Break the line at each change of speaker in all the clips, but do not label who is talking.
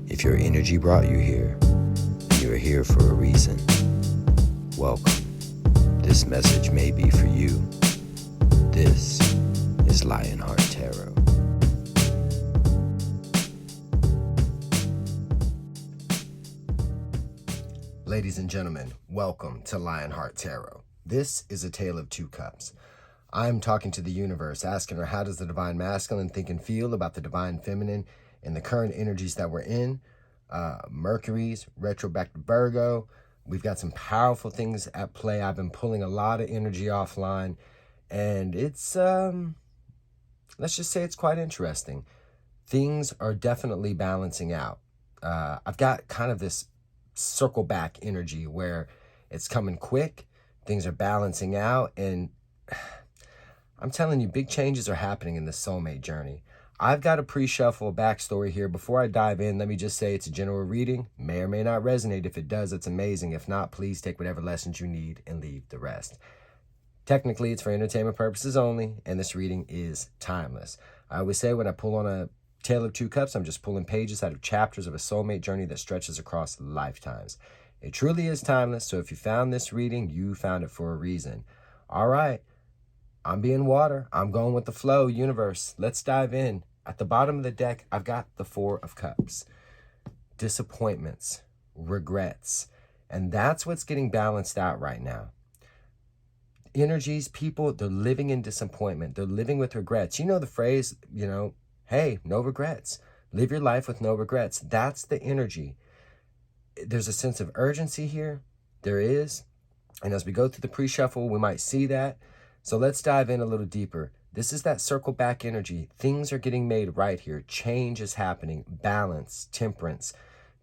If your energy brought you here, you're here for a reason. Welcome. This message may be for you. This is Lionheart Tarot. Ladies and gentlemen, welcome to Lionheart Tarot. This is a tale of two cups. I'm talking to the universe, asking her how does the divine masculine think and feel about the divine feminine in the current energies that we're in. Mercury's retro back to Virgo. We've got some powerful things at play. I've been pulling a lot of energy offline, and it's, let's just say it's quite interesting. Things are definitely balancing out. I've got kind of this circle back energy where it's coming quick, things are balancing out, and I'm telling you, big changes are happening in the soulmate journey. I've got a pre-shuffle backstory here. Before I dive in, let me just say it's a general reading. May or may not resonate. If it does, it's amazing. If not, please take whatever lessons you need and leave the rest. Technically, it's for entertainment purposes only, and this reading is timeless. I always say when I pull on a Tale of Two Cups, I'm just pulling pages out of chapters of a soulmate journey that stretches across lifetimes. It truly is timeless, so if you found this reading, you found it for a reason. All right, I'm being water. I'm going with the flow, universe. Let's dive in. At the bottom of the deck, I've got the Four of Cups. Disappointments, regrets, and that's what's getting balanced out right now. Energies, people, they're living in disappointment. They're living with regrets. You know the phrase, hey, no regrets. Live your life with no regrets. That's the energy. There's a sense of urgency here. There is. And as we go through the pre-shuffle, we might see that. So let's dive in a little deeper. This is that circle back energy. Things are getting made right here. Change is happening. Balance, temperance,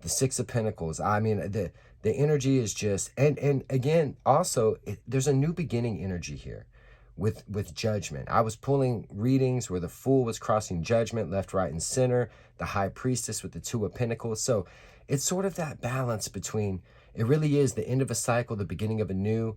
the Six of Pentacles. I mean, the energy is just, and again, also, there's a new beginning energy here with judgment. I was pulling readings where the Fool was crossing judgment, left, right, and center. The High Priestess with the Two of Pentacles. So it's sort of that balance between, it really is the end of a cycle, the beginning of a new.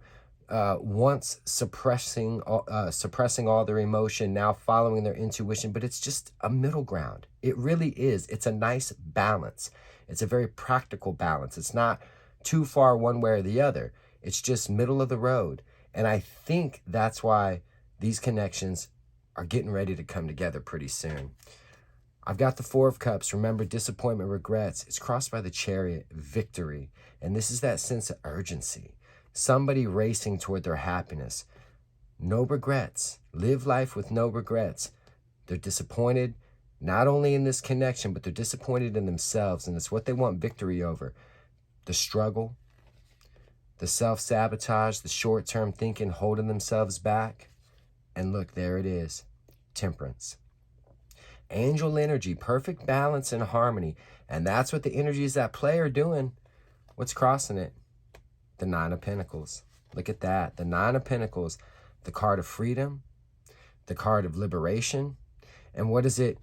Once suppressing all their emotion, now following their intuition, but it's just a middle ground. It really is. It's a nice balance. It's a very practical balance. It's not too far one way or the other. It's just middle of the road. And I think that's why these connections are getting ready to come together pretty soon. I've got the Four of Cups. Remember, disappointment, regrets. It's crossed by the Chariot, victory. And this is that sense of urgency. Somebody racing toward their happiness. No regrets. Live life with no regrets. They're disappointed, not only in this connection, but they're disappointed in themselves, and it's what they want victory over. The struggle, the self-sabotage, the short-term thinking, holding themselves back. And look, there it is. Temperance. Angel energy, perfect balance and harmony. And that's what the energies at play are doing. What's crossing it? The Nine of Pentacles. Look at that. The Nine of Pentacles. The card of freedom. The card of liberation. And what is it?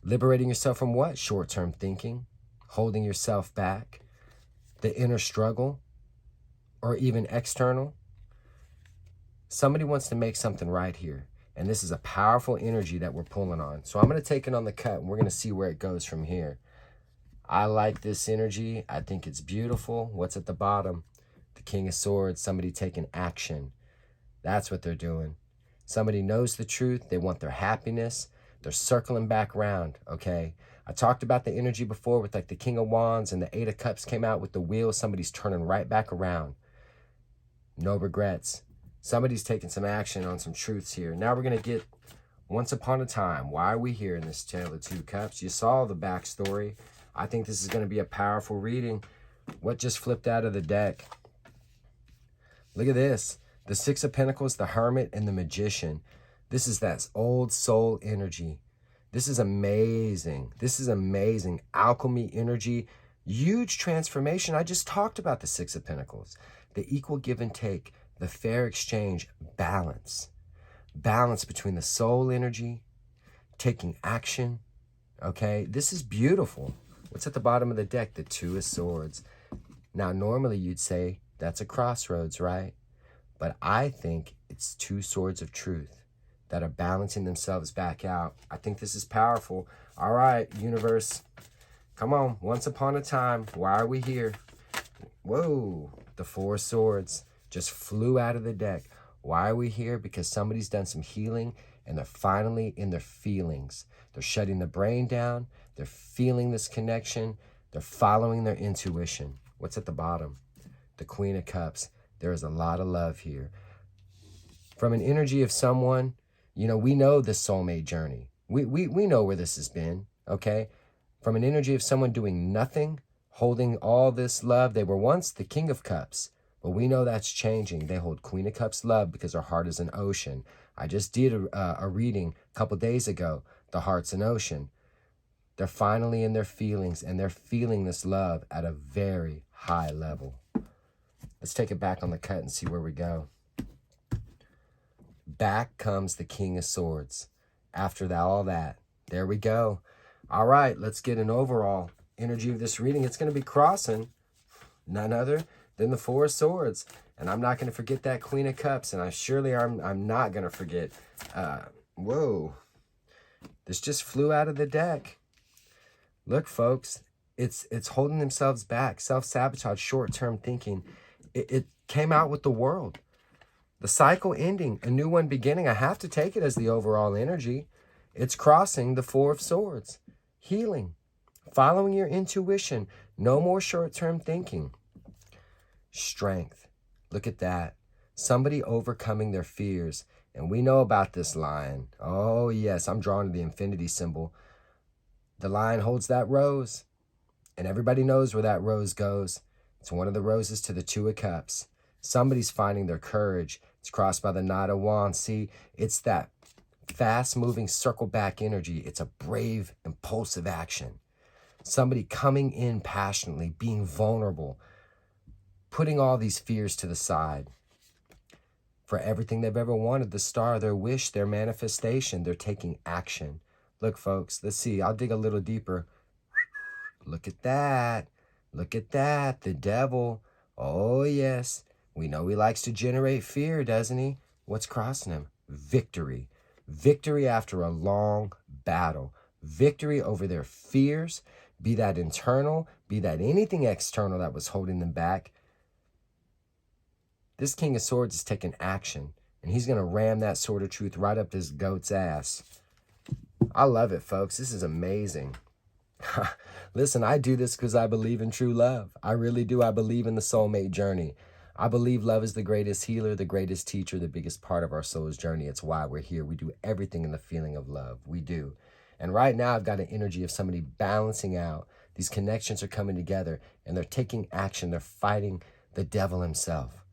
Liberating yourself from what? Short-term thinking. Holding yourself back. The inner struggle. Or even external. Somebody wants to make something right here. And this is a powerful energy that we're pulling on. So I'm going to take it on the cut, and we're going to see where it goes from here. I like this energy. I think it's beautiful. What's at the bottom? The King of Swords, somebody taking action. That's what they're doing. Somebody knows the truth. They want their happiness. They're circling back around, okay? I talked about the energy before with like the King of Wands, and the Eight of Cups came out with the wheel. Somebody's turning right back around. No regrets. Somebody's taking some action on some truths here. Now we're going to get Once Upon a Time. Why are we here in this Tale of Two Cups? You saw the backstory. I think this is going to be a powerful reading. What just flipped out of the deck? Look at this. The Six of Pentacles, the Hermit, and the Magician. This is that old soul energy. This is amazing. This is amazing. Alchemy energy. Huge transformation. I just talked about the Six of Pentacles. The equal give and take. The fair exchange. Balance. Balance between the soul energy, taking action. Okay? This is beautiful. What's at the bottom of the deck? The Two of Swords. Now, normally you'd say, that's a crossroads, right? But I think it's two swords of truth that are balancing themselves back out. I think this is powerful. All right, universe, Come on, once upon a time, why are we here? Whoa, the Four of Swords just flew out of the deck. Why are we here? Because somebody's done some healing and they're finally in their feelings. They're shutting the brain down. They're feeling this connection. They're following their intuition. What's at the bottom? The Queen of Cups. There is a lot of love here. From an energy of someone, you know, we know this soulmate journey. We know where this has been, okay? From an energy of someone doing nothing, holding all this love. They were once the King of Cups, but we know that's changing. They hold Queen of Cups love because their heart is an ocean. I just did a reading a couple days ago. The heart's an ocean. They're finally in their feelings, and they're feeling this love at a very high level. Let's take it back on the cut and see where we go. Back comes the King of Swords. After that, all that, there we go. All right, let's get an overall energy of this reading. It's going to be crossing none other than the Four of Swords. And I'm not going to forget that Queen of Cups. And I'm not going to forget. Whoa. This just flew out of the deck. Look, folks, it's holding themselves back. Self-sabotage, short-term thinking. It came out with the World. The cycle ending, a new one beginning. I have to take it as the overall energy. It's crossing the Four of Swords. Healing. Following your intuition. No more short-term thinking. Strength. Look at that. Somebody overcoming their fears. And we know about this lion. Oh, yes. I'm drawing to the infinity symbol. The lion holds that rose. And everybody knows where that rose goes. It's one of the roses to the Two of Cups. Somebody's finding their courage. It's crossed by the Knight of Wands. See, it's that fast-moving circle back energy. It's a brave, impulsive action. Somebody coming in passionately, being vulnerable, putting all these fears to the side. For everything they've ever wanted, the star, their wish, their manifestation, they're taking action. Look, folks, let's see. I'll dig a little deeper. Look at that. Look at that. The devil. Oh, yes. We know he likes to generate fear, doesn't he? What's crossing him? Victory. Victory after a long battle. Victory over their fears, be that internal, be that anything external that was holding them back. This King of Swords is taking action, and he's going to ram that sword of truth right up this goat's ass. I love it, folks. This is amazing. Listen, I do this because I believe in true love. I really do. I believe in the soulmate journey. I believe love is the greatest healer, the greatest teacher, the biggest part of our soul's journey. It's why we're here. We do everything in the feeling of love. We do. And right now, I've got an energy of somebody balancing out. These connections are coming together, and they're taking action. They're fighting the devil himself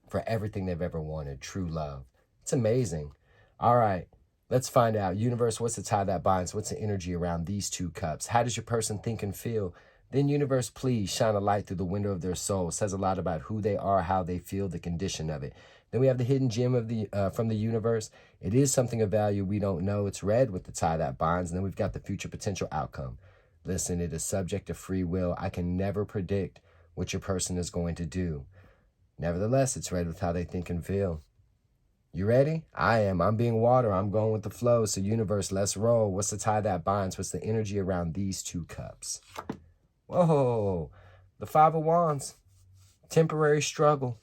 for everything they've ever wanted, true love. It's amazing. All right, let's find out. Universe, what's the tie that binds? What's the energy around these two cups? How does your person think and feel? Then universe, please shine a light through the window of their soul. It says a lot about who they are, how they feel, the condition of it. Then we have the hidden gem of the from the universe. It is something of value we don't know. It's red with the tie that binds. And then we've got the future potential outcome. Listen, it is subject to free will. I can never predict what your person is going to do. Nevertheless, it's red with how they think and feel. You ready? I am. I'm being water. I'm going with the flow. So universe, let's roll. What's the tie that binds? What's the energy around these two cups? Whoa, the Five of Wands, temporary struggle.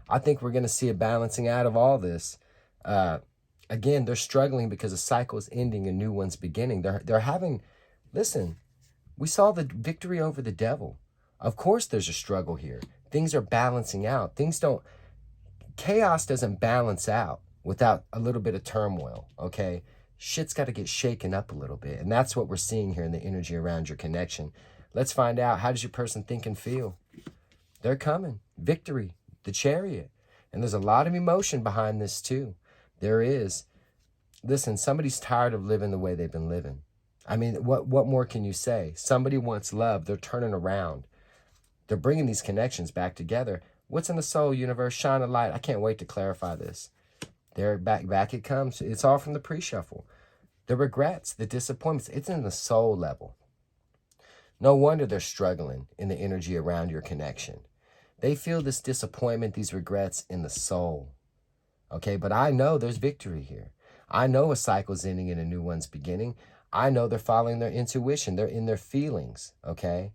I think we're going to see a balancing out of all this. Again, they're struggling because a cycle is ending, a new one's beginning. They're having, listen, we saw the victory over the devil. Of course there's a struggle here. Things are balancing out. Chaos doesn't balance out without a little bit of turmoil, okay? Shit's got to get shaken up a little bit. And that's what we're seeing here in the energy around your connection. Let's find out, how does your person think and feel? They're coming. Victory, the Chariot. And there's a lot of emotion behind this too. There is. Listen, somebody's tired of living the way they've been living. I mean, what more can you say? Somebody wants love. They're turning around. They're bringing these connections back together. What's in the soul, universe? Shine a light. I can't wait to clarify this. There, back it comes. It's all from the pre-shuffle. The regrets, the disappointments, it's in the soul level. No wonder they're struggling in the energy around your connection. They feel this disappointment, these regrets in the soul. Okay, but I know there's victory here. I know a cycle's ending and a new one's beginning. I know they're following their intuition. They're in their feelings, okay?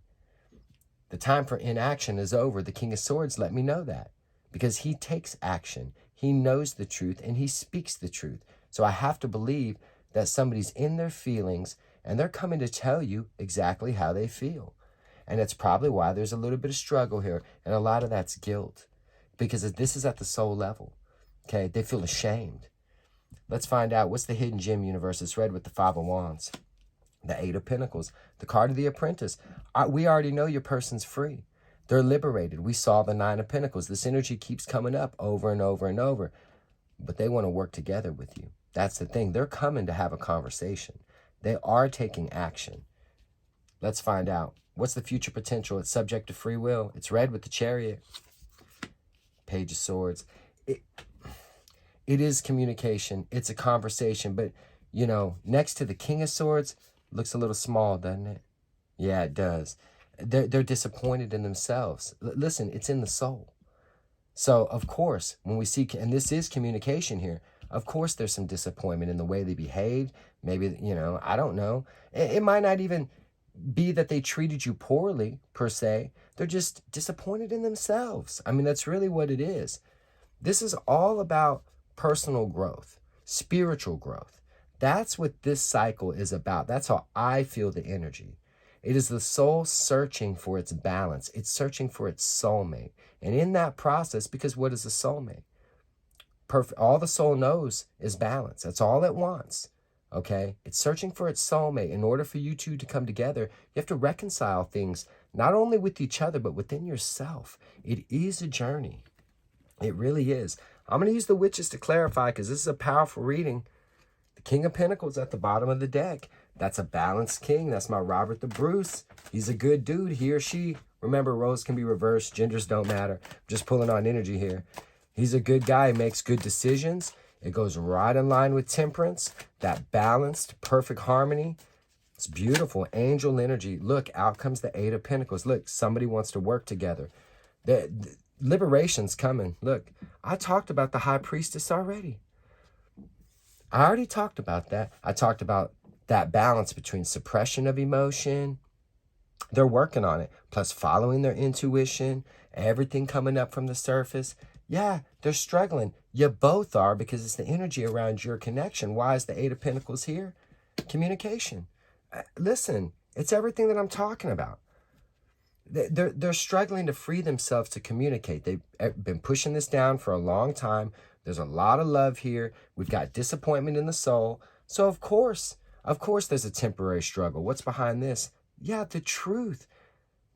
The time for inaction is over. The King of Swords let me know that because he takes action. He knows the truth and he speaks the truth. So I have to believe that somebody's in their feelings and they're coming to tell you exactly how they feel. And it's probably why there's a little bit of struggle here. And a lot of that's guilt because this is at the soul level. Okay, they feel ashamed. Let's find out what's the hidden gem, universe. It's read with the Five of Wands, the Eight of Pentacles, the card of the Apprentice. We already know your person's free. They're liberated. We saw the Nine of Pentacles. This energy keeps coming up over and over and over. But they want to work together with you. That's the thing. They're coming to have a conversation. They are taking action. Let's find out. What's the future potential? It's subject to free will. It's read with the Chariot. Page of Swords. It is communication. It's a conversation. But, you know, next to the King of Swords, looks a little small, doesn't it? Yeah, it does. They're disappointed in themselves. Listen, it's in the soul. So, of course, when we see, and this is communication here, of course there's some disappointment in the way they behaved. Maybe, you know, I don't know. It might not even be that they treated you poorly, per se. They're just disappointed in themselves. I mean, that's really what it is. This is all about personal growth, spiritual growth. That's what this cycle is about. That's how I feel the energy. It is the soul searching for its balance. It's searching for its soulmate. And in that process, because what is a soulmate? All the soul knows is balance. That's all it wants. Okay? It's searching for its soulmate. In order for you two to come together, you have to reconcile things, not only with each other, but within yourself. It is a journey. It really is. I'm going to use the Witches to clarify because this is a powerful reading. The King of Pentacles at the bottom of the deck. That's a balanced king. That's my Robert the Bruce. He's a good dude, he or she. Remember, roles can be reversed. Genders don't matter. I'm just pulling on energy here. He's a good guy. He makes good decisions. It goes right in line with temperance. That balanced, perfect harmony. It's beautiful. Angel energy. Look, out comes the Eight of Pentacles. Look, somebody wants to work together. The liberation's coming. Look, I talked about the High Priestess already. I already talked about that. I talked about that balance between suppression of emotion. They're working on it. Plus following their intuition. Everything coming up from the surface. Yeah, they're struggling. You both are because it's the energy around your connection. Why is the Eight of Pentacles here? Communication. Listen, it's everything that I'm talking about. They're struggling to free themselves to communicate. They've been pushing this down for a long time. There's a lot of love here. We've got disappointment in the soul. So of course there's a temporary struggle. What's behind this? Yeah, the truth.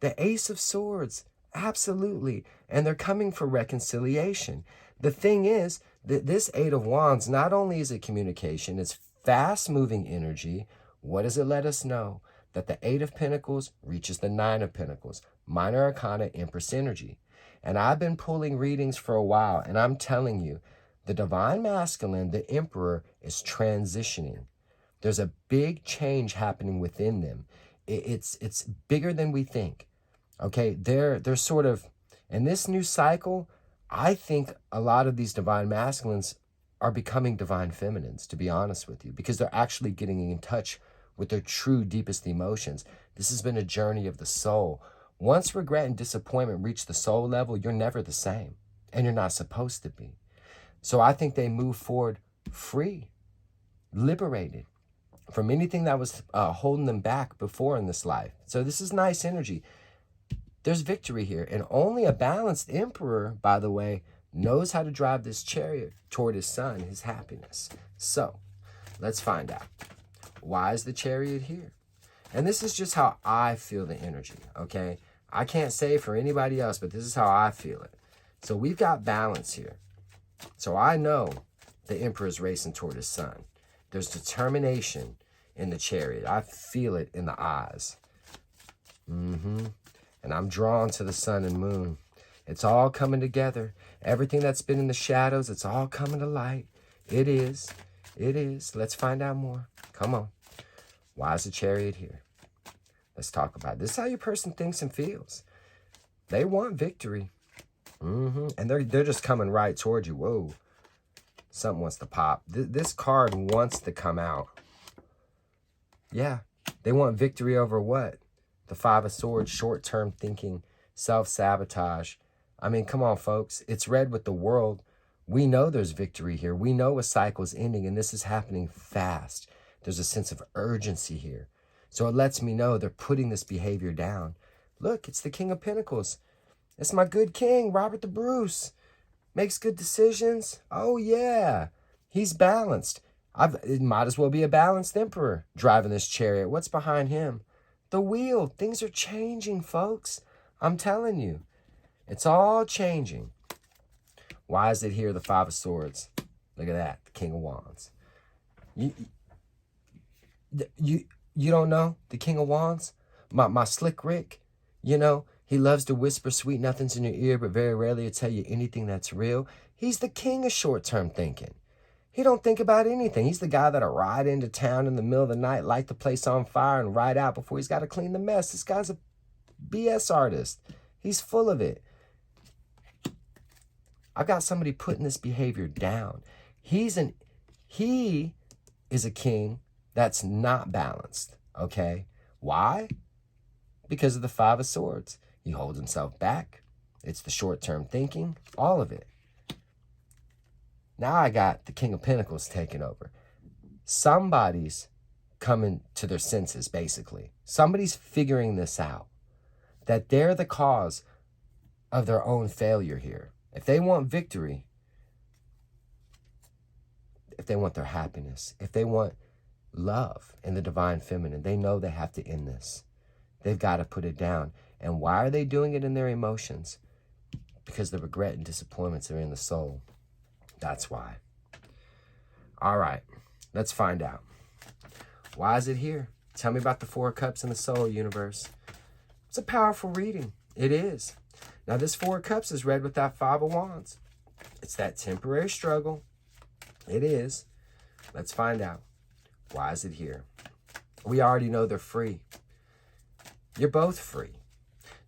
The Ace of Swords. Absolutely. And they're coming for reconciliation. The thing is that this Eight of Wands, not only is it communication, it's fast-moving energy. What does it let us know? That the Eight of Pentacles reaches the Nine of Pentacles. Minor Arcana, Empress energy. And I've been pulling readings for a while, and I'm telling you, the Divine Masculine, the Emperor, is transitioning. There's a big change happening within them. It's bigger than we think. Okay, they're sort of, in this new cycle, I think a lot of these Divine Masculines are becoming Divine Feminines, to be honest with you, because they're actually getting in touch with their true deepest emotions. This has been a journey of the soul. Once regret and disappointment reach the soul level, you're never the same, and you're not supposed to be. So I think they move forward free, liberated from anything that was holding them back before in this life. So this is nice energy. There's victory here, and only a balanced emperor, by the way, knows how to drive this chariot toward his son, his happiness. So let's find out. Why is the chariot here? And this is just how I feel the energy, okay? I can't say for anybody else, but this is how I feel it. So we've got balance here. So I know the emperor is racing toward his son. There's determination in the chariot. I feel it in the eyes. And I'm drawn to the sun and moon. It's all coming together. Everything that's been in the shadows, it's all coming to light. It is. It is. Let's find out more. Come on. Why is the chariot here? Let's talk about it. This is how your person thinks and feels. They want victory. And they're just coming right toward you. Whoa. Something wants to pop. This card wants to come out. Yeah. They want victory over what? The Five of Swords, short-term thinking, self-sabotage. I mean, come on, folks. It's red with the world. We know there's victory here. We know a cycle's ending, and this is happening fast. There's a sense of urgency here. So it lets me know they're putting this behavior down. Look, it's the King of Pentacles. It's my good king, Robert the Bruce. Makes good decisions. Oh, yeah. He's balanced. It might as well be a balanced emperor driving this chariot. What's behind him? The wheel. Things are changing, folks. I'm telling you. It's all changing. Why is it here, the Five of Swords? Look at that, the King of Wands. You don't know the King of Wands? My slick Rick, you know, he loves to whisper sweet nothings in your ear, but very rarely to tell you anything that's real. He's the king of short-term thinking. He don't think about anything. He's the guy that'll ride into town in the middle of the night, light the place on fire, and ride out before he's got to clean the mess. This guy's a BS artist. He's full of it. I've got somebody putting this behavior down. He is a king that's not balanced, okay? Why? Because of the Five of Swords. He holds himself back. It's the short-term thinking, all of it. Now I got the King of Pentacles taking over. Somebody's coming to their senses, basically. Somebody's figuring this out, that they're the cause of their own failure here. If they want victory, if they want their happiness, if they want love in the divine feminine, they know they have to end this. They've got to put it down. And why are they doing it in their emotions? Because the regret and disappointments are in the soul. That's why. All right, let's find out. Why is it here? Tell me about the Four of Cups in the soul universe. It's a powerful reading. It is. Now, this Four of Cups is read with that Five of Wands. It's that temporary struggle. It is. Let's find out. Why is it here? We already know they're free. You're both free.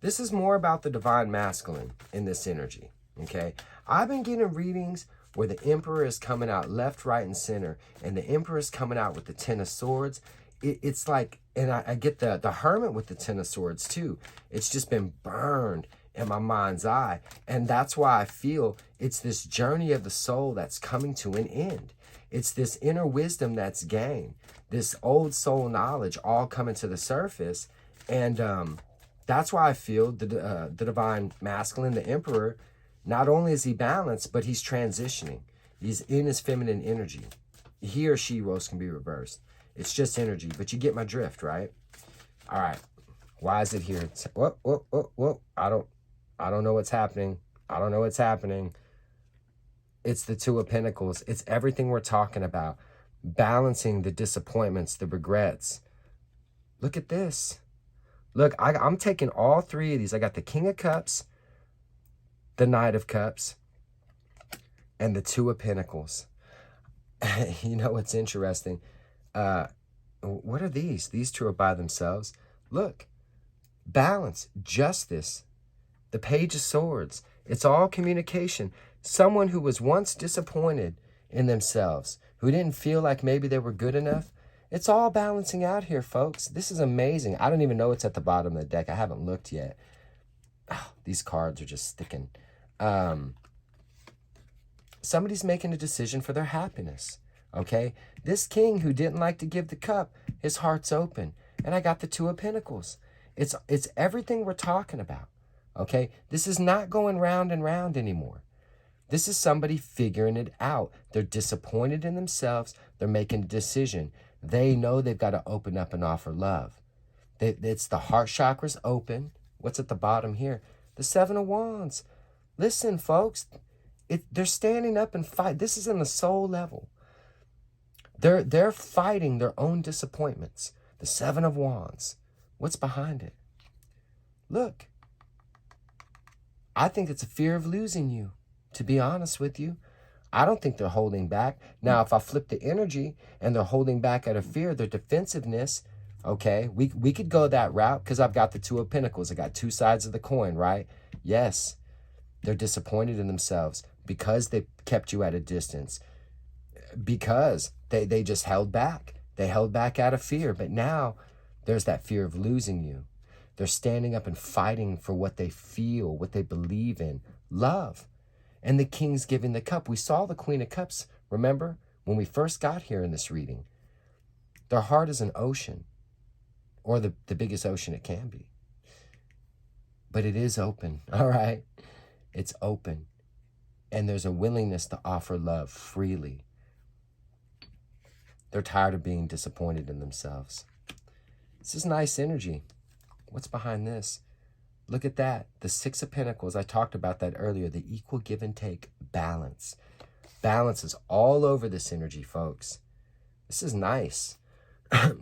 This is more about the divine masculine in this energy, okay? I've been getting readings where the Emperor is coming out left, right, and center, and the Emperor is coming out with the Ten of Swords. It's like, and I get the Hermit with the Ten of Swords too. It's just been burned in my mind's eye, and that's why I feel it's this journey of the soul that's coming to an end. It's this inner wisdom that's gained, this old soul knowledge all coming to the surface, and that's why I feel the divine masculine, the Emperor, not only is he balanced, but he's transitioning. He's in his feminine energy. He or she roles can be reversed. It's just energy, but you get my drift, right? All right. Why is it here? Whoa. I don't know what's happening. I don't know what's happening. It's the Two of Pentacles. It's everything we're talking about. Balancing the disappointments, the regrets. Look at this. Look, I'm taking all three of these. I got the King of Cups, the Knight of Cups, and the Two of Pentacles. You know what's interesting? What are these? These two are by themselves. Look, balance, justice, the Page of Swords. It's all communication. Someone who was once disappointed in themselves, who didn't feel like maybe they were good enough. It's all balancing out here, folks. This is amazing. I don't even know what's at the bottom of the deck. I haven't looked yet. Oh, these cards are just sticking. Somebody's making a decision for their happiness, okay? This king who didn't like to give the cup, his heart's open. And I got the Two of Pentacles. It's everything we're talking about, okay? This is not going round and round anymore. This is somebody figuring it out. They're disappointed in themselves. They're making a decision. They know they've got to open up and offer love. It's the heart chakra's open. What's at the bottom here? The Seven of Wands. Listen, folks, they're standing up and fight. This is in the soul level. They're fighting their own disappointments. The Seven of Wands. What's behind it? Look, I think it's a fear of losing you, to be honest with you. I don't think they're holding back. Now, if I flip the energy and they're holding back out of fear, their defensiveness, okay, we could go that route because I've got the Two of Pentacles. I got two sides of the coin, right? Yes, they're disappointed in themselves because they kept you at a distance, because they just held back. They held back out of fear, but now there's that fear of losing you. They're standing up and fighting for what they feel, what they believe in, love. And the King's giving the cup. We saw the Queen of Cups, remember, when we first got here in this reading. Their heart is an ocean, or the biggest ocean it can be. But it is open, all right? It's open. And there's a willingness to offer love freely. They're tired of being disappointed in themselves. This is nice energy. What's behind this? Look at that. The Six of Pentacles. I talked about that earlier. The equal give and take, balance. Balance is all over this energy, folks. This is nice.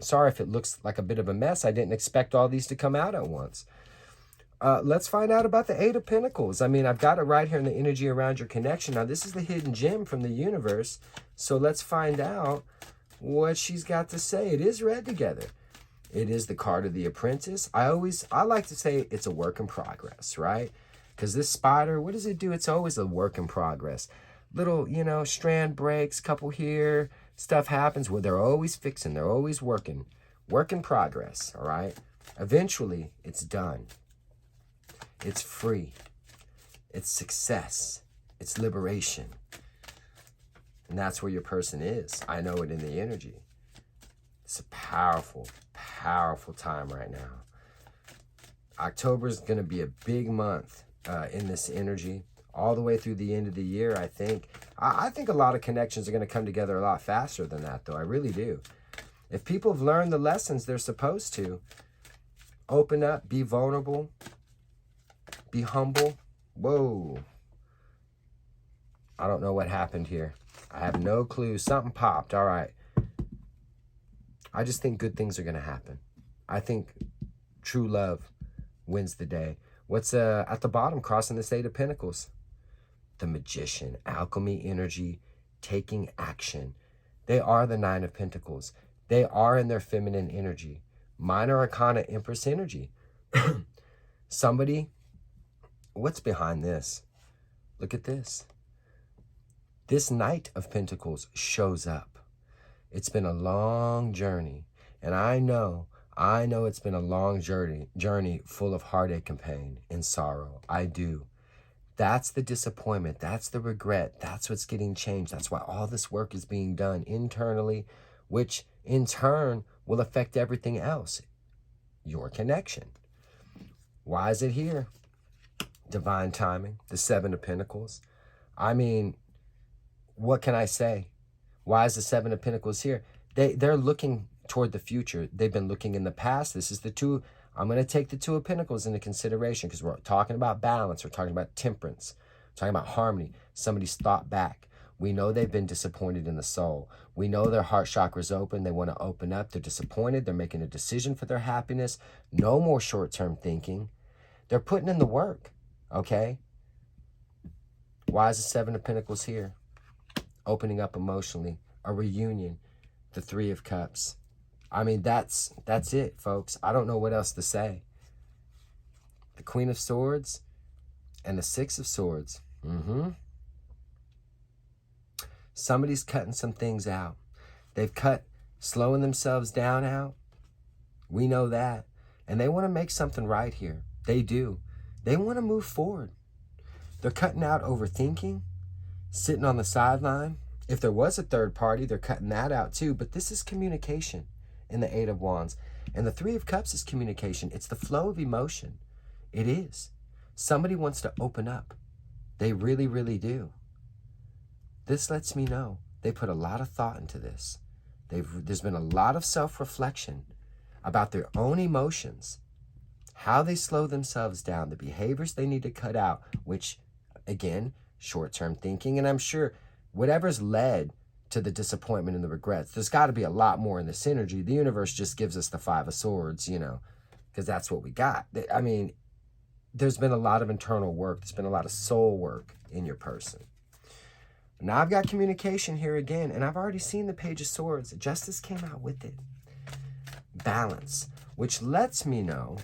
Sorry if it looks like a bit of a mess. I didn't expect all these to come out at once. Let's find out about the Eight of Pentacles. I mean, I've got it right here in the energy around your connection. Now, this is the hidden gem from the universe. So let's find out what she's got to say. It is read together. It is the card of the apprentice. I like to say it's a work in progress, right? Because this spider, what does it do? It's always a work in progress. Little, strand breaks, couple here, stuff happens where they're always fixing, they're always working. Work in progress, all right? Eventually, it's done. It's free. It's success. It's liberation. And that's where your person is. I know it in the energy. It's a powerful, powerful time right now. October is going to be a big month in this energy. All the way through the end of the year, I think. I think a lot of connections are going to come together a lot faster than that, though. I really do. If people have learned the lessons they're supposed to, open up, be vulnerable, be humble. Whoa. I don't know what happened here. I have no clue. Something popped. All right. I just think good things are going to happen. I think true love wins the day. What's at the bottom crossing this Eight of Pentacles? The Magician, alchemy energy, taking action. They are the Nine of Pentacles. They are in their feminine energy. Minor Arcana Empress energy. Somebody, what's behind this? Look at this. This Knight of Pentacles shows up. It's been a long journey, and I know it's been a long journey full of heartache and pain and sorrow. I do. That's the disappointment. That's the regret. That's what's getting changed. That's why all this work is being done internally, which in turn will affect everything else. Your connection. Why is it here? Divine timing. The Seven of Pentacles. I mean, what can I say? Why is the Seven of Pentacles here? They're looking toward the future. They've been looking in the past. This is the two. I'm going to take the Two of Pentacles into consideration because we're talking about balance. We're talking about temperance. We're talking about harmony. Somebody's thought back. We know they've been disappointed in the soul. We know their heart chakra's open. They want to open up. They're disappointed. They're making a decision for their happiness. No more short-term thinking. They're putting in the work, okay? Why is the Seven of Pentacles here? Opening up emotionally. A reunion. The Three of Cups. I mean, that's it, folks. I don't know what else to say. The Queen of Swords and the Six of Swords. Somebody's cutting some things out. They've cut slowing themselves down out. We know that. And they want to make something right here. They do. They want to move forward. They're cutting out overthinking, sitting on the sideline. If there was a third party, they're cutting that out too. But this is communication. In the Eight of Wands. And the Three of Cups is communication. It's the flow of emotion. It is. Somebody wants to open up. They really, really do. This lets me know they put a lot of thought into this. There's been a lot of self-reflection about their own emotions, how they slow themselves down, the behaviors they need to cut out, which, again, short-term thinking. And I'm sure whatever's led to the disappointment and the regrets. There's got to be a lot more in this energy. The universe just gives us the Five of Swords, because that's what we got. I mean, there's been a lot of internal work. There's been a lot of soul work in your person. Now I've got communication here again, and I've already seen the Page of Swords. Justice came out with it. Balance, which lets me know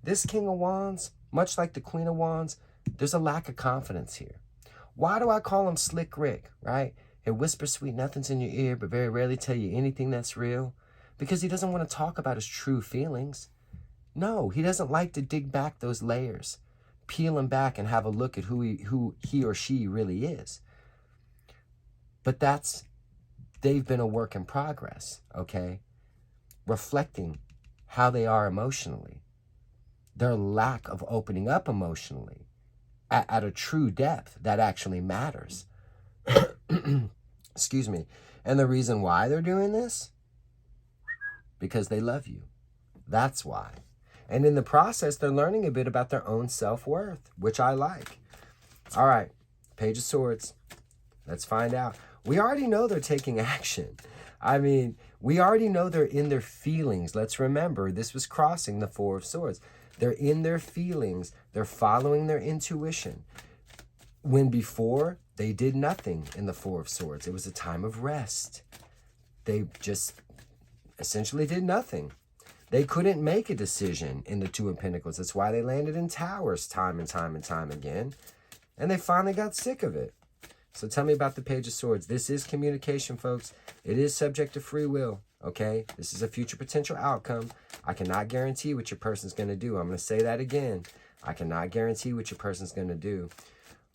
this King of Wands, much like the Queen of Wands, there's a lack of confidence here. Why do I call him Slick Rick, right? He'll whisper sweet nothings in your ear, but very rarely tell you anything that's real, because he doesn't want to talk about his true feelings. No, he doesn't like to dig back those layers, peel them back and have a look at who he or she really is. But they've been a work in progress, okay? Reflecting how they are emotionally, their lack of opening up emotionally at a true depth that actually matters. Excuse me. And the reason why they're doing this? Because they love you. That's why. And in the process, they're learning a bit about their own self-worth, which I like. All right, Page of Swords. Let's find out. We already know they're taking action. I mean, we already know they're in their feelings. Let's remember, this was crossing the Four of Swords. They're in their feelings. They're following their intuition. When before, they did nothing in the Four of Swords. It was a time of rest. They just essentially did nothing. They couldn't make a decision in the Two of Pentacles. That's why they landed in towers time and time and time again. And they finally got sick of it. So tell me about the Page of Swords. This is communication, folks. It is subject to free will, okay? This is a future potential outcome. I cannot guarantee what your person's going to do. I'm going to say that again. I cannot guarantee what your person's going to do.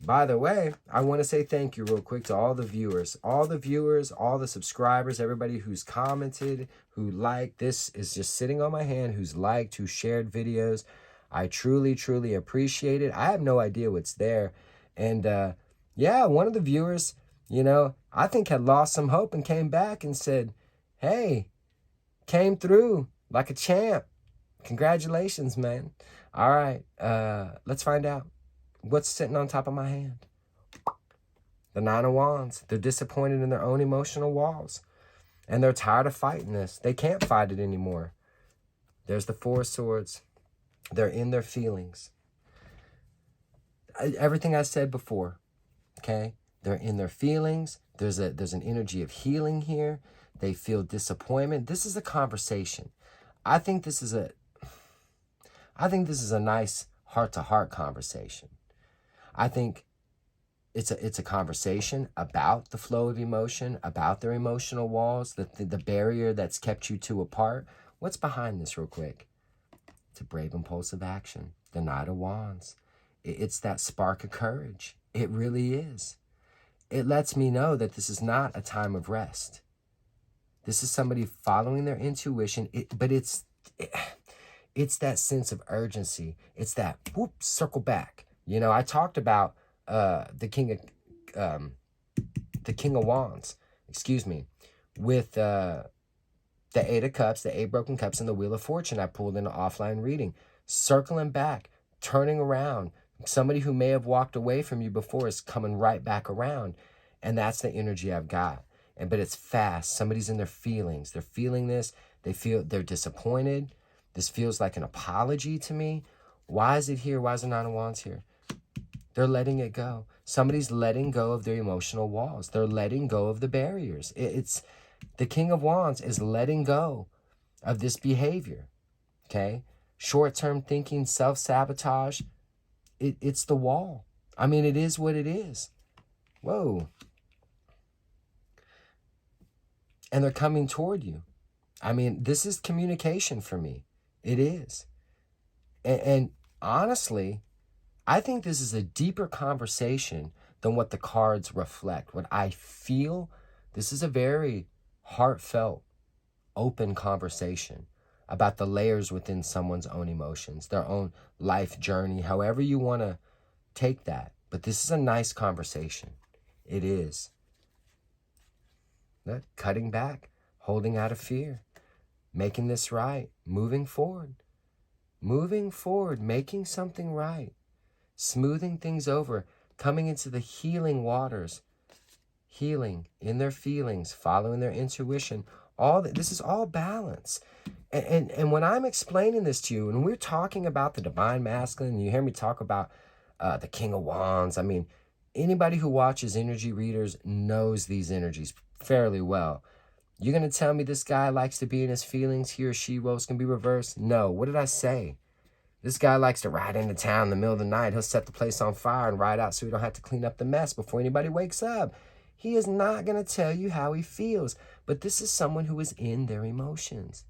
By the way, I want to say thank you real quick to all the viewers, all the subscribers, everybody who's commented, who liked. This is just sitting on my hand, who's liked, who shared videos. I truly, truly appreciate it. I have no idea what's there. And yeah, one of the viewers, you know, I think had lost some hope and came back and said, hey, came through like a champ. Congratulations, man. All right, let's find out. What's sitting on top of my hand? The Nine of Wands. They're disappointed in their own emotional walls. And they're tired of fighting this. They can't fight it anymore. There's the Four of Swords. They're in their feelings. Everything I said before, okay? They're in their feelings. There's an energy of healing here. They feel disappointment. This is a conversation. I think this is a nice heart-to-heart conversation. I think it's a conversation about the flow of emotion, about their emotional walls, the barrier that's kept you two apart. What's behind this real quick? It's a brave, impulsive action. The Knight of Wands. It's that spark of courage. It really is. It lets me know that this is not a time of rest. This is somebody following their intuition, but it's that sense of urgency. It's that, whoop, circle back. You know, I talked about the King of Wands, with the Eight of Cups, the 8 broken cups, and the Wheel of Fortune. I pulled in an offline reading. Circling back, turning around. Somebody who may have walked away from you before is coming right back around. And that's the energy I've got. But it's fast. Somebody's in their feelings. They're feeling this. They're disappointed. This feels like an apology to me. Why is it here? Why is the Nine of Wands here? They're letting it go. Somebody's letting go of their emotional walls. They're letting go of the barriers. It's the King of Wands is letting go of this behavior, okay? Short-term thinking, self-sabotage. It's the wall. I mean, it is what it is. Whoa. And they're coming toward you. I mean, this is communication for me. It is. And honestly, I think this is a deeper conversation than what the cards reflect. What I feel, this is a very heartfelt, open conversation about the layers within someone's own emotions, their own life journey, however you want to take that. But this is a nice conversation. It is. Cutting back, holding out of fear, making this right, moving forward, making something right, smoothing things over, coming into the healing waters, healing in their feelings, following their intuition. This is all balance. And when I'm explaining this to you, and we're talking about the divine masculine, you hear me talk about the King of Wands. I mean, anybody who watches energy readers knows these energies fairly well. You're going to tell me this guy likes to be in his feelings, he or she roles can be reversed? No. What did I say? This guy likes to ride into town in the middle of the night. He'll set the place on fire and ride out so we don't have to clean up the mess before anybody wakes up. He is not going to tell you how he feels. But this is someone who is in their emotions.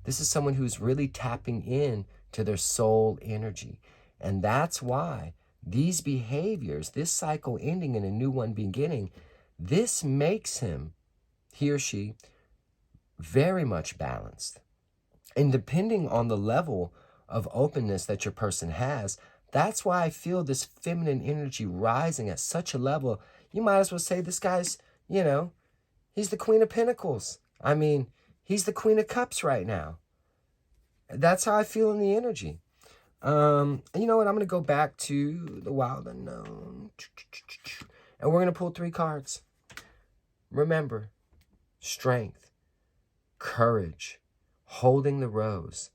This is someone who's really tapping in to their soul energy. And that's why these behaviors, this cycle ending and a new one beginning, this makes him, he or she, very much balanced. And depending on the level of openness that your person has, that's why I feel this feminine energy rising at such a level. You might as well say this guy's, he's the Queen of Pentacles. I mean, he's the Queen of Cups right now. That's how I feel in the energy. And you know what? I'm going to go back to the Wild Unknown. And we're going to pull 3 cards. Remember, strength, courage, holding the rose.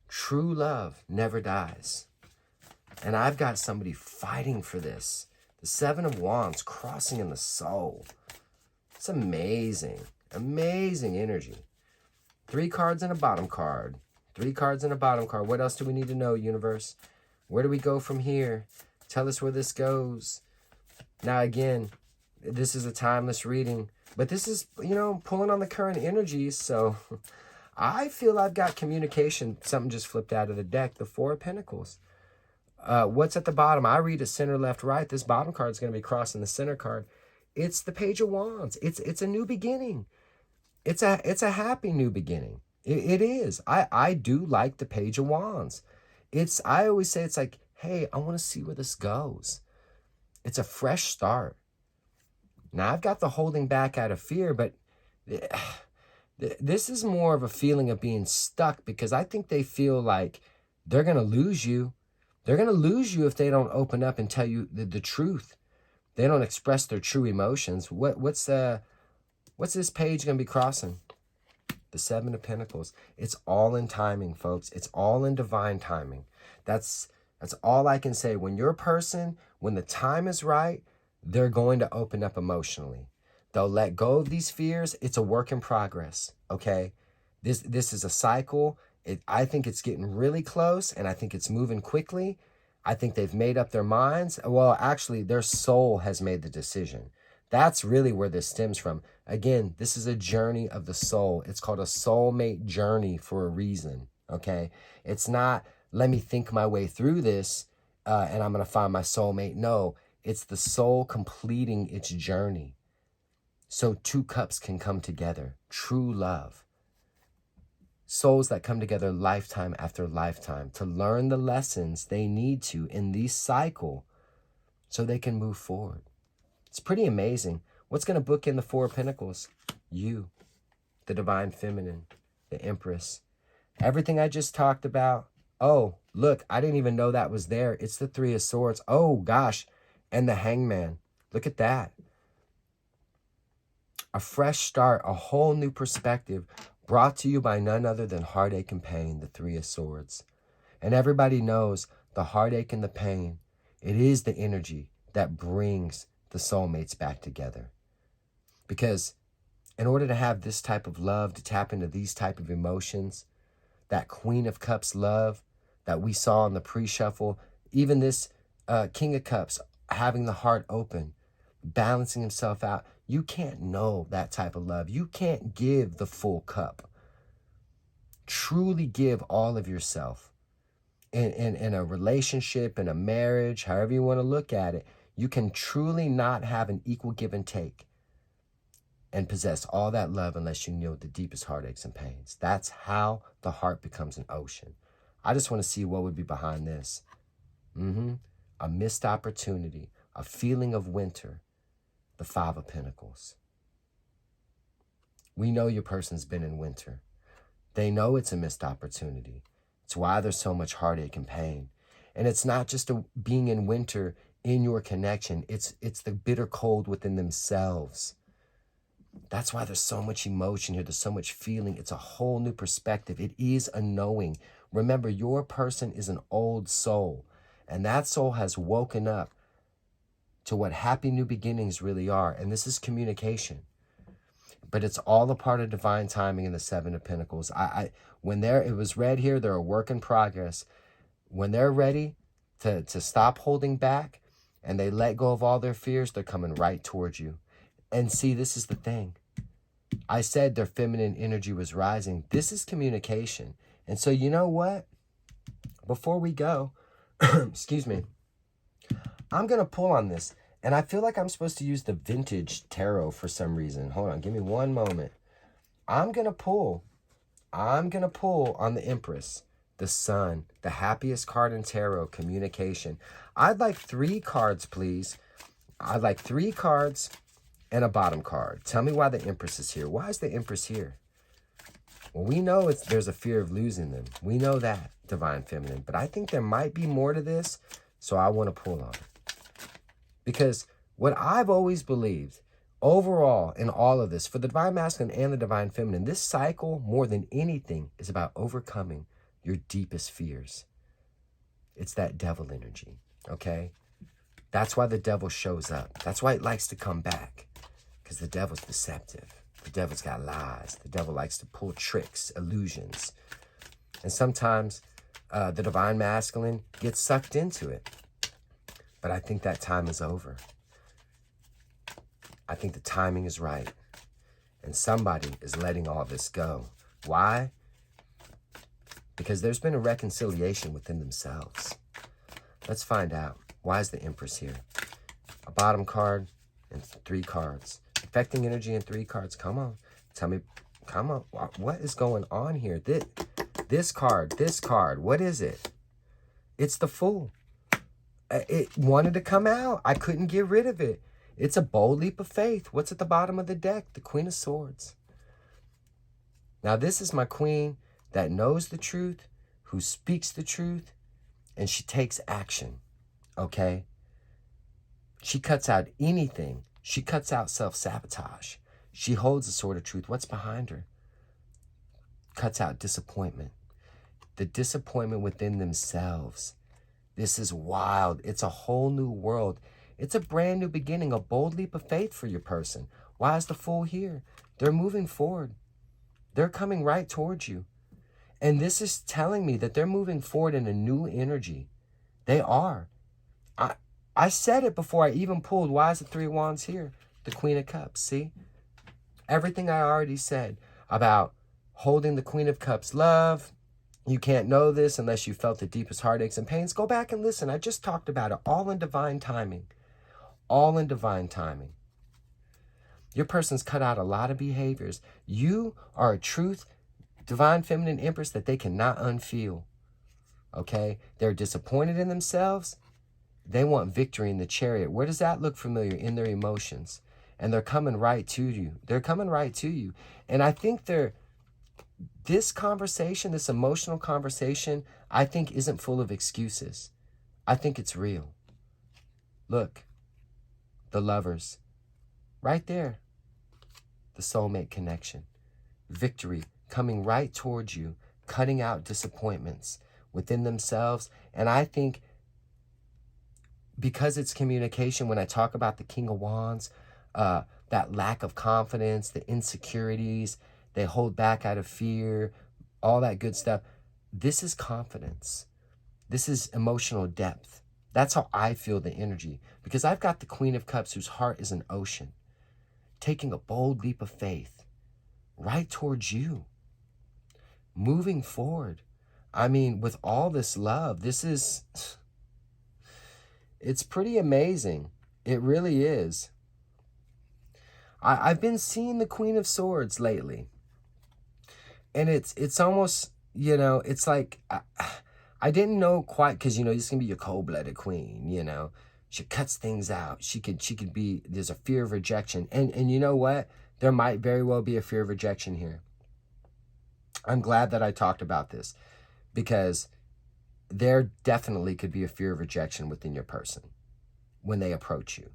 True love never dies. And I've got somebody fighting for this. The 7 of Wands crossing in the soul. It's amazing. Amazing energy. 3 cards and a bottom card. 3 cards and a bottom card. What else do we need to know, universe? Where do we go from here? Tell us where this goes. Now, again, this is a timeless reading. But this is, pulling on the current energies. So I feel I've got communication. Something just flipped out of the deck. The 4 of Pentacles. What's at the bottom? I read it center, left, right. This bottom card is going to be crossing the center card. It's the Page of Wands. It's a new beginning. It's a happy new beginning. It is. I do like the Page of Wands. I always say it's like, hey, I want to see where this goes. It's a fresh start. Now, I've got the holding back out of fear, but this is more of a feeling of being stuck because I think they feel like they're going to lose you. They're going to lose you if they don't open up and tell you the truth. They don't express their true emotions. What's this page going to be crossing? The 7 of Pentacles. It's all in timing, folks. It's all in divine timing. That's all I can say. When your person, when the time is right, they're going to open up emotionally. They'll let go of these fears. It's a work in progress, okay? This is a cycle. I think it's getting really close, and I think it's moving quickly. I think they've made up their minds. Well, actually, their soul has made the decision. That's really where this stems from. Again, this is a journey of the soul. It's called a soulmate journey for a reason, okay? It's not, let me think my way through this, and I'm going to find my soulmate. No, it's the soul completing its journey. So 2 cups can come together. True love. Souls that come together lifetime after lifetime to learn the lessons they need to in this cycle so they can move forward. It's pretty amazing. What's going to book in the 4 of Pentacles? You, the Divine Feminine, the Empress. Everything I just talked about. Oh, look, I didn't even know that was there. It's the 3 of Swords. Oh, gosh. And the Hangman. Look at that. A fresh start, a whole new perspective. Brought to you by none other than heartache and pain, the 3 of Swords. And everybody knows the heartache and the pain, it is the energy that brings the soulmates back together. Because in order to have this type of love, to tap into these type of emotions, that Queen of Cups love that we saw in the pre-shuffle, even this King of Cups having the heart open, balancing himself out, you can't know that type of love. You can't give the full cup. Truly give all of yourself. In a relationship, in a marriage, however you want to look at it, you can truly not have an equal give and take and possess all that love unless you know the deepest heartaches and pains. That's how the heart becomes an ocean. I just want to see what would be behind this. A missed opportunity, a feeling of winter. The 5 of Pentacles. We know your person's been in winter. They know it's a missed opportunity. It's why there's so much heartache and pain. And it's not just being in winter in your connection. It's the bitter cold within themselves. That's why there's so much emotion here. There's so much feeling. It's a whole new perspective. It is a knowing. Remember, your person is an old soul. And that soul has woken up to what happy new beginnings really are. And this is communication. But it's all a part of divine timing in the 7 of Pentacles. It was read here, they're a work in progress. When they're ready to stop holding back and they let go of all their fears, they're coming right towards you. And see, this is the thing. I said their feminine energy was rising. This is communication. And so you know what? Before we go, excuse me, I'm going to pull on this. And I feel like I'm supposed to use the vintage tarot for some reason. Hold on, give me one moment. I'm going to pull on the Empress, the Sun, the happiest card in tarot, communication. I'd like 3 cards, please. I'd like 3 cards and a bottom card. Tell me why the Empress is here. Why is the Empress here? Well, we know there's a fear of losing them. We know that, Divine Feminine. But I think there might be more to this, so I want to pull on it. Because what I've always believed, overall, in all of this, for the Divine Masculine and the Divine Feminine, this cycle, more than anything, is about overcoming your deepest fears. It's that devil energy, okay? That's why the devil shows up. That's why it likes to come back, because the devil's deceptive. The devil's got lies. The devil likes to pull tricks, illusions. And sometimes the Divine Masculine gets sucked into it. But I think that time is over. I think the timing is right. And somebody is letting all this go. Why? Because there's been a reconciliation within themselves. Let's find out. Why is the Empress here? A bottom card and 3 cards. Affecting energy and 3 cards. Come on. Tell me. Come on. What is going on here? This card. What is it? It's the Fool. It wanted to come out. I couldn't get rid of it. It's a bold leap of faith. What's at the bottom of the deck? The Queen of Swords. Now, this is my queen that knows the truth, who speaks the truth, and she takes action, okay? She cuts out anything. She cuts out self-sabotage. She holds the sword of truth. What's behind her? Cuts out disappointment. The disappointment within themselves. This is wild. It's a whole new world. It's a brand new beginning, a bold leap of faith for your person. Why is the Fool here? They're moving forward. They're coming right towards you. And this is telling me that they're moving forward in a new energy. They are. I said it before I even pulled. Why is the 3 of Wands here? The Queen of Cups, see? Everything I already said about holding the Queen of Cups love. You can't know this unless you felt the deepest heartaches and pains. Go back and listen. I just talked about it. All in divine timing. All in divine timing. Your person's cut out a lot of behaviors. You are a truth, Divine Feminine Empress that they cannot unfeel. Okay? They're disappointed in themselves. They want victory in the Chariot. Where does that look familiar? In their emotions. And they're coming right to you. They're coming right to you. And I think this conversation, this emotional conversation, I think isn't full of excuses. I think it's real. Look, the Lovers, right there. The soulmate connection. Victory coming right towards you, cutting out disappointments within themselves. And I think because it's communication, when I talk about the King of Wands, that lack of confidence, the insecurities, they hold back out of fear, all that good stuff. This is confidence. This is emotional depth. That's how I feel the energy. Because I've got the Queen of Cups whose heart is an ocean, taking a bold leap of faith right towards you, moving forward. I mean, with all this love, it's pretty amazing. It really is. I've been seeing the Queen of Swords lately. And it's almost, it's like, I didn't know quite, because, this can be your cold-blooded queen, She cuts things out. She could be, there's a fear of rejection. And you know what? There might very well be a fear of rejection here. I'm glad that I talked about this, because there definitely could be a fear of rejection within your person when they approach you.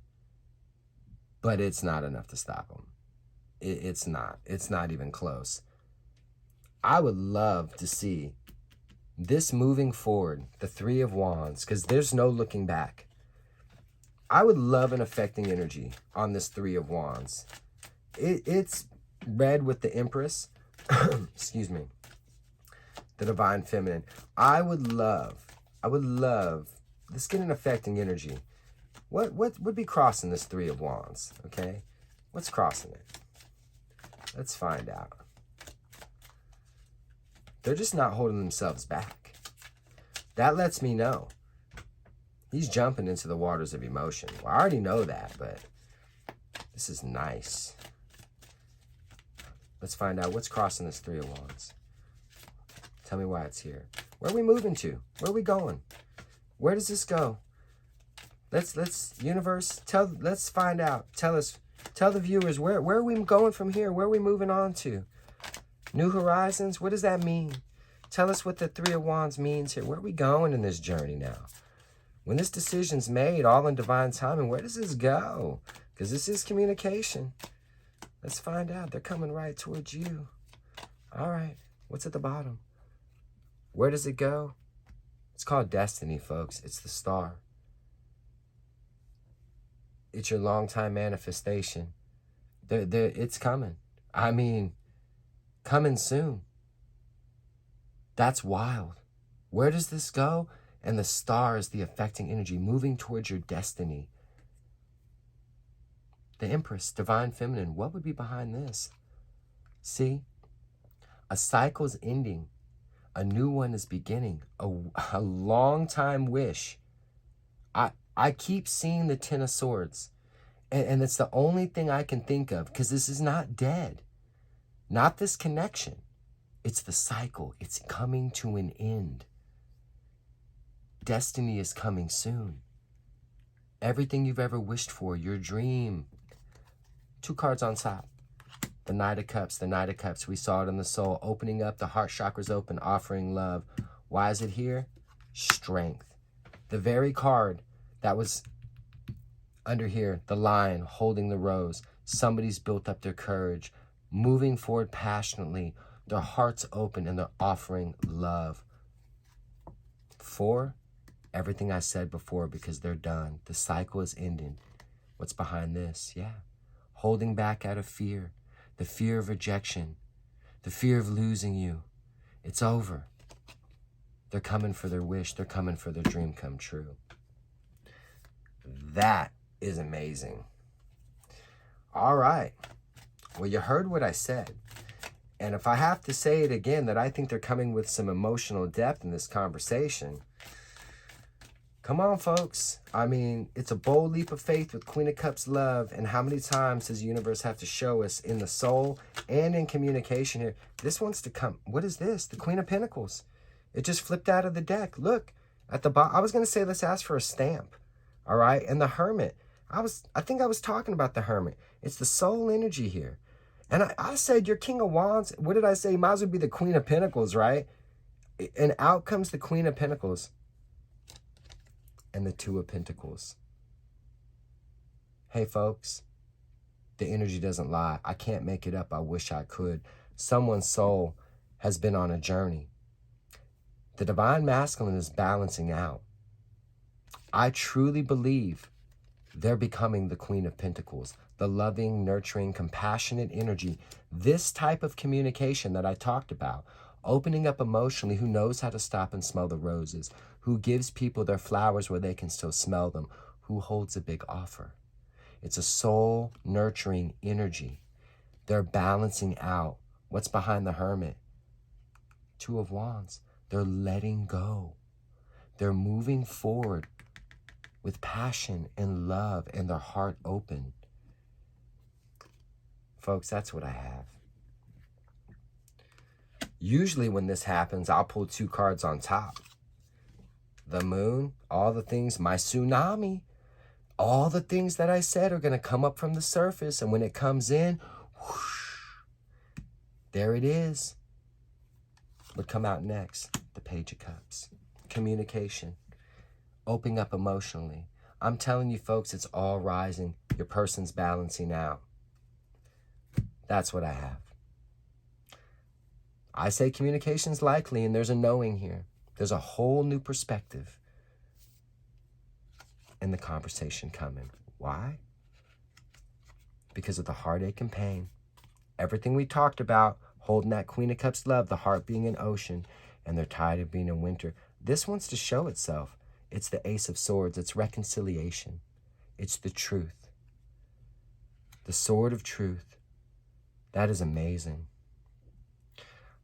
But it's not enough to stop them. It's not. It's not even close. I would love to see this moving forward, the 3 of Wands, because there's no looking back. I would love an affecting energy on this 3 of Wands. It's red with the Empress. Excuse me. The Divine Feminine. I would love, let's get an affecting energy. What would be crossing this Three of Wands, okay? What's crossing it? Let's find out. They're just not holding themselves back. That lets me know he's jumping into the waters of emotion. Well, I already know that, but this is nice. Let's find out what's crossing this Three of Wands. Tell me why it's here. Where are we moving to? Where are we going? Where does this go? Let's universe, let's find out. Tell the viewers, where are we going from here? Where are we moving on to? New horizons? What does that mean? Tell us what the Three of Wands means here. Where are we going in this journey now? When this decision's made, all in divine timing, where does this go? Because this is communication. Let's find out. They're coming right towards you. All right. What's at the bottom? Where does it go? It's called destiny, folks. It's the star. It's your long-time manifestation. It's coming. I mean, coming soon. That's wild. Where does this go? And the star is the affecting energy moving towards your destiny. The Empress, Divine Feminine, what would be behind this? See? A cycle's ending. A new one is beginning. A long-time wish. I keep seeing the Ten of Swords. And it's the only thing I can think of, because this is not dead. Not this connection. It's the cycle. It's coming to an end. Destiny is coming soon. Everything you've ever wished for, your dream. 2 cards on top. The Knight of Cups. The Knight of Cups. We saw it in the soul. Opening up. The heart chakras open. Offering love. Why is it here? Strength. The very card that was under here. The Lion holding the rose. Somebody's built up their courage. Moving forward passionately. Their hearts open and they're offering love. 4. Everything I said before, because they're done. The cycle is ending. What's behind this? Yeah. Holding back out of fear. The fear of rejection. The fear of losing you. It's over. They're coming for their wish. They're coming for their dream come true. That is amazing. All right. Well, you heard what I said. And if I have to say it again, that I think they're coming with some emotional depth in this conversation. Come on, folks. I mean, it's a bold leap of faith with Queen of Cups love. And how many times does the universe have to show us in the soul and in communication here? This wants to come. What is this? The Queen of Pentacles. It just flipped out of the deck. Look at the bottom. I was going to say, let's ask for a stamp. All right. And the Hermit. I think I was talking about the Hermit. It's the soul energy here. And I said, you're King of Wands. What did I say? You might as well be the Queen of Pentacles, right? And out comes the Queen of Pentacles. And the Two of Pentacles. Hey, folks. The energy doesn't lie. I can't make it up. I wish I could. Someone's soul has been on a journey. The Divine Masculine is balancing out. I truly believe they're becoming the Queen of Pentacles. The loving, nurturing, compassionate energy. This type of communication that I talked about. Opening up emotionally, who knows how to stop and smell the roses. Who gives people their flowers where they can still smell them. Who holds a big offer. It's a soul nurturing energy. They're balancing out. What's behind the Hermit? Two of Wands. They're letting go. They're moving forward with passion and love and their heart open. Folks, that's what I have. Usually when this happens, I'll pull 2 cards on top. The Moon, all the things, my tsunami, all the things that I said are going to come up from the surface. And when it comes in, whoosh, there it is. What come out next? The Page of Cups. Communication. Opening up emotionally. I'm telling you, folks, it's all rising. Your person's balancing out. That's what I have. I say communication's likely, and there's a knowing here. There's a whole new perspective in the conversation coming. Why? Because of the heartache and pain. Everything we talked about, holding that Queen of Cups love, the heart being an ocean, and they're tired of being in winter. This wants to show itself. It's the Ace of Swords. It's reconciliation. It's the truth. The sword of truth. That is amazing.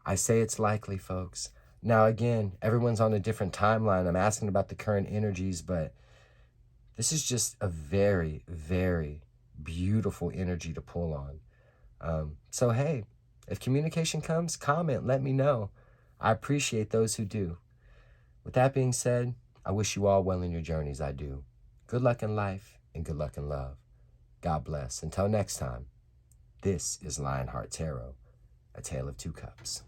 I say it's likely, folks. Now, again, everyone's on a different timeline. I'm asking about the current energies, but this is just a very, very beautiful energy to pull on. So, hey, if communication comes, comment, let me know. I appreciate those who do. With that being said, I wish you all well in your journeys. I do. Good luck in life and good luck in love. God bless. Until next time, this is Lionheart Tarot, a tale of two cups.